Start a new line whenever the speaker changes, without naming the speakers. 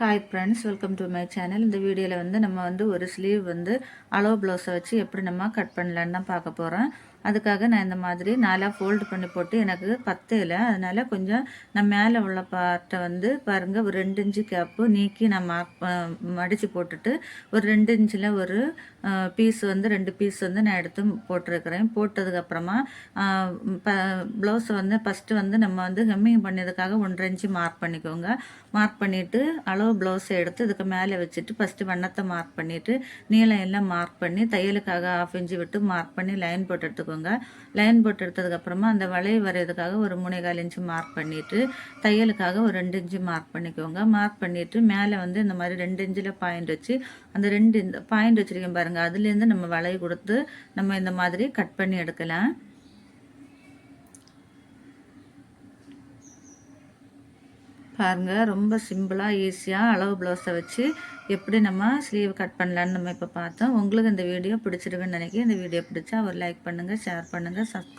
Hi friends, welcome to my channel. இந்த வீடியோவில் வந்து நம்ம வந்து ஒரு ஸ்லீவ் வந்து அளவு ப்ளவுஸை வச்சு எப்படி நம்ம கட் பண்ணலான்னு தான் பார்க்க போகிறோம். அதுக்காக நான் இந்த மாதிரி 4 ஃபோல்டு பண்ணி போட்டு எனக்கு பத்தையில், அதனால் கொஞ்சம் நான் மேலே உள்ள பார்ட்டை வந்து பாருங்கள், ஒரு 2 இன்ச்சு கேப்பு நீக்கி நான் மடித்து போட்டுட்டு ஒரு 2 இன்ச்சில் ஒரு பீஸ் வந்து 2 பீஸ் வந்து நான் எடுத்து போட்டிருக்கிறேன். போட்டதுக்கப்புறமா ப்ளவுஸை வந்து ஃபஸ்ட்டு வந்து நம்ம வந்து ஹெம்மிங் பண்ணதுக்காக 1.5 இன்ச்சு மார்க் பண்ணிக்கோங்க. மார்க் பண்ணிவிட்டு அளவு ப்ளவுஸை எடுத்து இதுக்கு மேலே வச்சுட்டு ஃபஸ்ட்டு வண்ணத்தை மார்க் பண்ணிவிட்டு நீளம் எல்லாம் மார்க் பண்ணி தையலுக்காக 1/2 இன்ச்சு விட்டு மார்க் பண்ணி லைன் போட்டு எடுத்துக்கோங்க. லைன் போட்டு எடுத்ததுக்கப்புறமா அந்த வளைவு வரைகிறதுக்காக ஒரு 3/4 இன்ச்சு மார்க் பண்ணிவிட்டு தையலுக்காக ஒரு 2 இன்ச்சு மார்க் பண்ணிக்கோங்க. மார்க் பண்ணிவிட்டு மேலே வந்து இந்த மாதிரி 2 இன்ச்சில் பாயிண்ட் வச்சு அந்த 2 இந்த பாயிண்ட் வச்சுருக்கேன் பாருங்கள், அதுலேருந்து நம்ம வளைவு கொடுத்து நம்ம இந்த மாதிரி கட் பண்ணி எடுக்கலாம். பாருங்கள், ரொம்ப சிம்பிளாக ஈஸியாக அளவு ப்ளவுஸை வச்சு எப்படி நம்ம ஸ்லீவ் கட் பண்ணலான்னு நம்ம இப்போ பார்த்தோம். உங்களுக்கு இந்த வீடியோ பிடிச்சிருக்குன்னு நினைக்கிறேன். இந்த வீடியோ பிடிச்சா ஒரு லைக் பண்ணுங்கள், ஷேர் பண்ணுங்கள், சப்ஸ்கிரைப்